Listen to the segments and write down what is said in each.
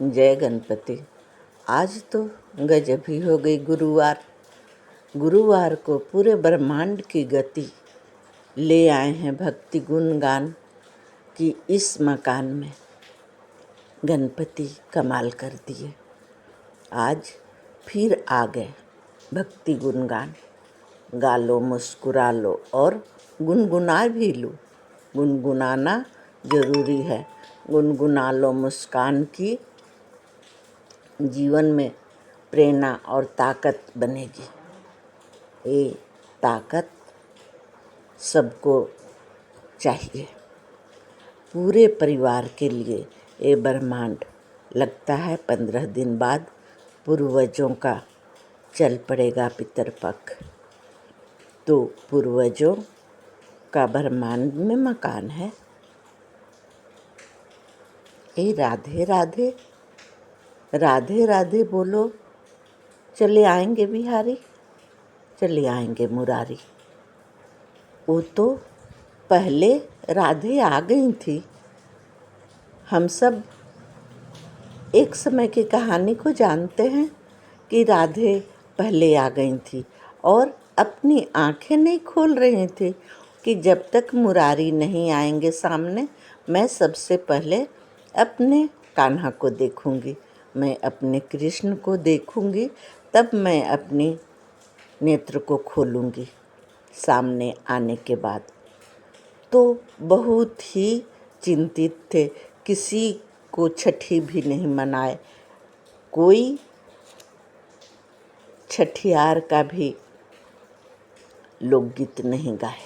जय गणपति। आज तो गजब ही हो गई गुरुवार को पूरे ब्रह्मांड की गति ले आए हैं भक्ति गुणगान की इस मकान में। गणपति कमाल कर दिए। आज फिर आ गए भक्ति गुणगान। गा लो, मुस्कुरा लो और गुनगुना भी लो। गुनगुनाना जरूरी है। गुनगुना लो मुस्कान की, जीवन में प्रेरणा और ताकत बनेगी। ये ताकत सबको चाहिए। पूरे परिवार के लिए ये ब्रह्मांड लगता है 15 दिन बाद पूर्वजों का चल पड़ेगा पितरपक्ष। तो पूर्वजों का ब्रह्मांड में मकान है। ए राधे राधे, राधे राधे बोलो। चले आएंगे बिहारी, चले आएंगे मुरारी। वो तो पहले राधे आ गई थी। हम सब एक समय की कहानी को जानते हैं कि राधे पहले आ गई थी और अपनी आंखें नहीं खोल रही थी कि जब तक मुरारी नहीं आएंगे सामने, मैं सबसे पहले अपने कान्हा को देखूंगी, मैं अपने कृष्ण को देखूंगी, तब मैं अपनी नेत्र को खोलूंगी सामने आने के बाद। तो बहुत ही चिंतित थे। किसी को छठी भी नहीं मनाए, कोई छठियार का भी लोकगीत नहीं गाए,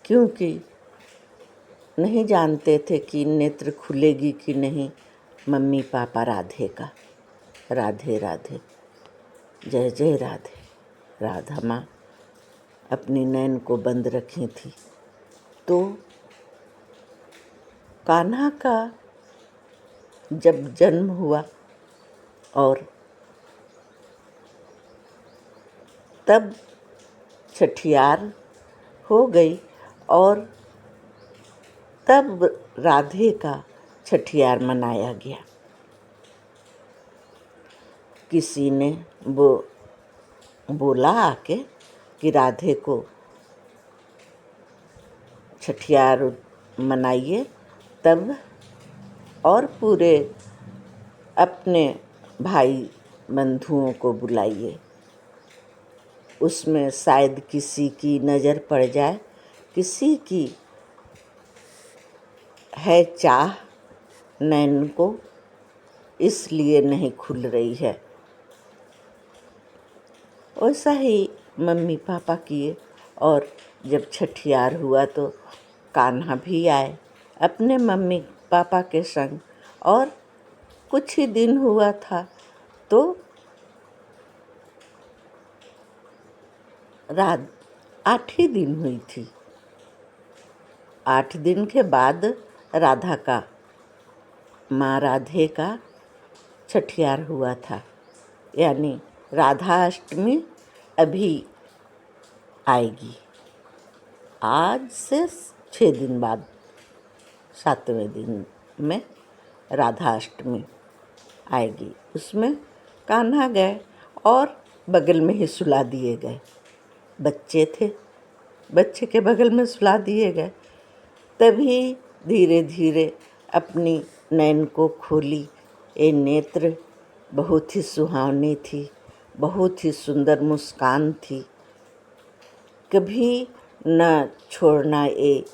क्योंकि नहीं जानते थे कि नेत्र खुलेगी कि नहीं मम्मी पापा राधे का। राधे राधे, जय जय राधे। राधा माँ अपनी नैन को बंद रखी थी। तो कान्हा का जब जन्म हुआ और तब छठियार हो गई और तब राधे का छठियार मनाया गया। किसी ने बोला आके कि राधे को छठियार मनाइए, तब और पूरे अपने भाई बंधुओं को बुलाइए। उसमें शायद किसी की नज़र पड़ जाए, किसी की है चाह नैन को, इसलिए नहीं खुल रही है। वैसा ही मम्मी पापा किए और जब छठियार हुआ तो कान्हा भी आए अपने मम्मी पापा के संग। और कुछ ही दिन हुआ था तो रात 8 ही दिन हुई थी। 8 दिन के बाद राधा का, माँ राधे का छठियार हुआ था। यानी राधा अष्टमी अभी आएगी। आज से 6 दिन बाद 7वें दिन में राधा अष्टमी आएगी। उसमें कान्हा गए और बगल में ही सुला दिए गए। बच्चे थे, बच्चे के बगल में सुला दिए गए। तभी धीरे धीरे अपनी नैन को खोली। ये नेत्र बहुत ही सुहावनी थी, बहुत ही सुंदर मुस्कान थी। कभी न छोड़ना ये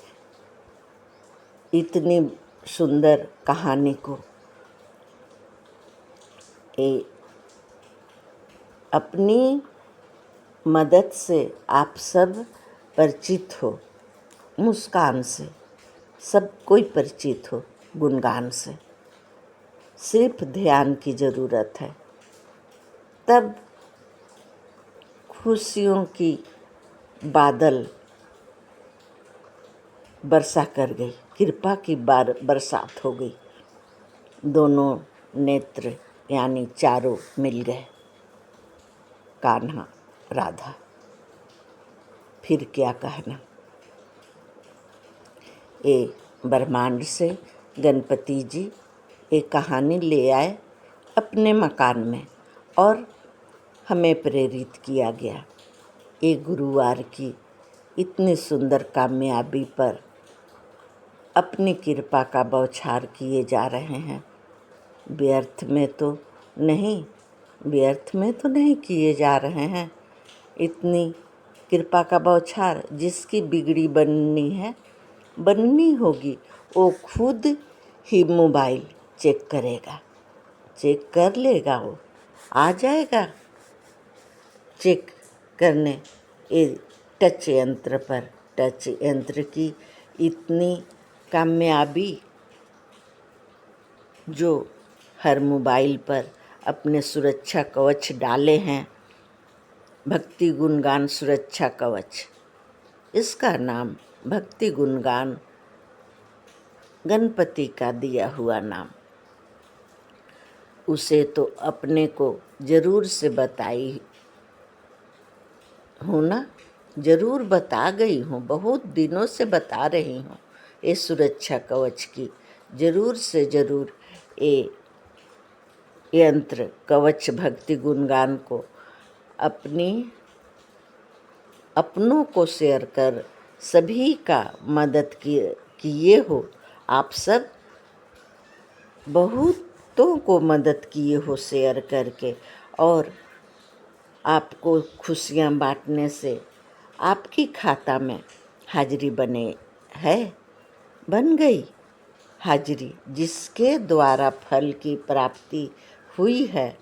इतनी सुंदर कहानी को। ये अपनी मदद से आप सब परिचित हो, मुस्कान से सब कोई परिचित हो, गुणगान से। सिर्फ ध्यान की ज़रूरत है, तब खुशियों की बादल बरसा कर गई, कृपा की बरसात हो गई। दोनों नेत्र यानी चारों मिल गए, कान्हा राधा। फिर क्या कहना। ये ब्रह्मांड से गणपति जी एक कहानी ले आए अपने मकान में और हमें प्रेरित किया गया। एक गुरुवार की इतनी सुंदर कामयाबी पर अपनी कृपा का बौछार किए जा रहे हैं। व्यर्थ में तो नहीं किए जा रहे हैं। इतनी कृपा का बौछार जिसकी बिगड़ी बननी होगी, वो खुद ही मोबाइल चेक करेगा, चेक कर लेगा, वो आ जाएगा चेक करने ये टच यंत्र पर। टच यंत्र की इतनी कामयाबी जो हर मोबाइल पर अपने सुरक्षा कवच डाले हैं, भक्ति गुणगान सुरक्षा कवच, इसका नाम भक्ति गुणगान गणपति का दिया हुआ नाम। उसे तो अपने को जरूर से बताई हूँ ना, जरूर बता गई हूँ, बहुत दिनों से बता रही हूँ। ये सुरक्षा कवच की जरूर से जरूर ये यंत्र कवच भक्ति गुणगान को अपनों को शेयर कर सभी का मदद किए हो। आप सब बहुतों को मदद किए हो शेयर करके, और आपको खुशियाँ बांटने से आपकी खाता में हाजिरी बन गई हाजिरी, जिसके द्वारा फल की प्राप्ति हुई है।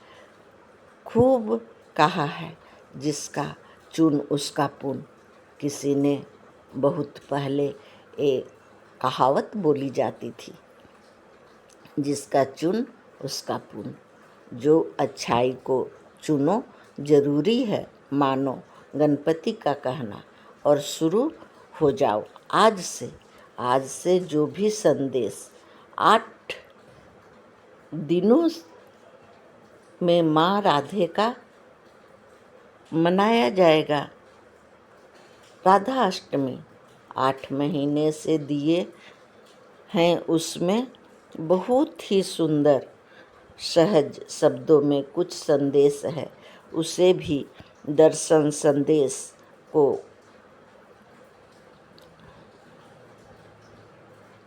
खूब कहा है, जिसका चून उसका पुण्य। किसी ने बहुत पहले एक कहावत बोली जाती थी, जिसका चून उसका पुण्य। जो अच्छाई को चुनो जरूरी है, मानो गणपति का कहना, और शुरू हो जाओ आज से जो भी संदेश 8 दिनों में माँ राधे का मनाया जाएगा। राधा अष्टमी 8 महीने से दिए हैं, उसमें बहुत ही सुंदर सहज शब्दों में कुछ संदेश है। उसे भी दर्शन संदेश को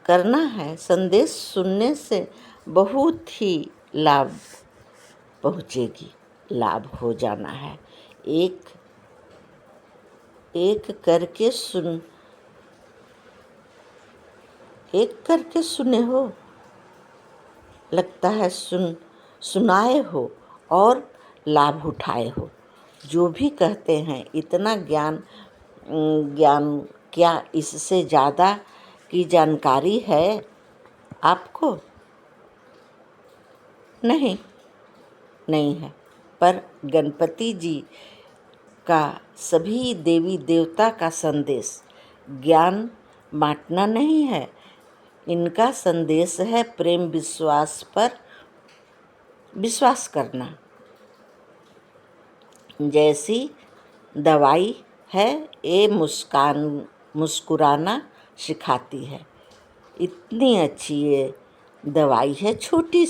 करना है। संदेश सुनने से बहुत ही लाभ पहुँचेगी, लाभ हो जाना है। एक करके सुने हो, लगता है सुनाए हो और लाभ उठाए हो। जो भी कहते हैं इतना ज्ञान क्या इससे ज़्यादा की जानकारी है आपको? नहीं है। पर गणपति जी का, सभी देवी देवता का संदेश ज्ञान बांटना नहीं है। इनका संदेश है प्रेम विश्वास पर विश्वास करना। जैसी दवाई है ये मुस्कुराना सिखाती है। इतनी अच्छी ये दवाई है, छोटी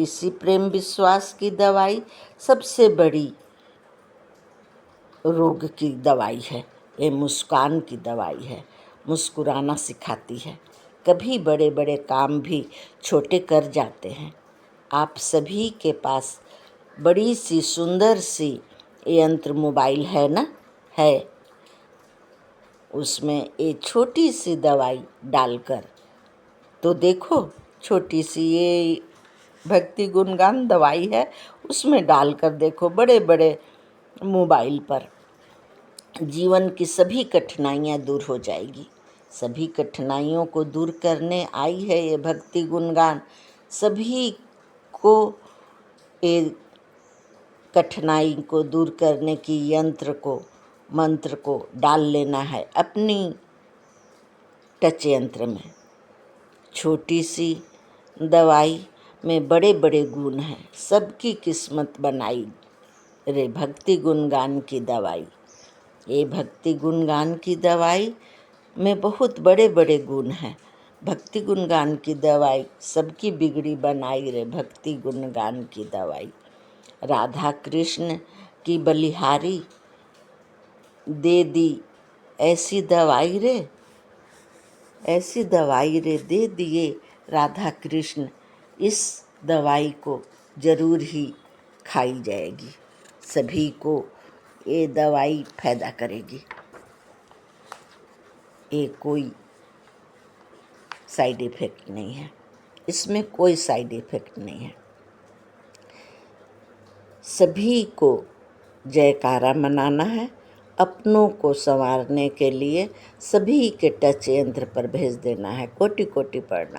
सी प्रेम विश्वास की दवाई सबसे बड़ी रोग की दवाई है। ये मुस्कान की दवाई है, मुस्कुराना सिखाती है। कभी बड़े बड़े काम भी छोटे कर जाते हैं। आप सभी के पास बड़ी सी सुंदर सी यंत्र मोबाइल है ना, है। उसमें ये छोटी सी दवाई डालकर तो देखो, छोटी सी ये भक्ति गुणगान दवाई है, उसमें डालकर देखो। बड़े बड़े मोबाइल पर जीवन की सभी कठिनाइयाँ दूर हो जाएगी। सभी कठिनाइयों को दूर करने आई है ये भक्ति गुणगान। सभी को ये कठिनाई को दूर करने की मंत्र को डाल लेना है अपनी टच यंत्र में। छोटी सी दवाई में बड़े बड़े गुण हैं। सबकी किस्मत बनाई रे भक्ति गुणगान की दवाई। ये भक्ति गुणगान की दवाई में बहुत बड़े बड़े गुण हैं। भक्ति गुणगान की दवाई सबकी बिगड़ी बनाई रे, भक्ति गुणगान की दवाई। राधा कृष्ण की बलिहारी दे दी ऐसी दवाई रे, ऐसी दवाई रे दे दिए राधा कृष्ण, इस दवाई को जरूर ही खाई जाएगी, सभी को ये दवाई फायदा करेगी। ये कोई साइड इफ़ेक्ट नहीं है, इसमें कोई साइड इफ़ेक्ट नहीं है। सभी को जयकारा मनाना है, अपनों को संवारने के लिए सभी के टच यंत्र पर भेज देना है, कोटि कोटि पढ़ना।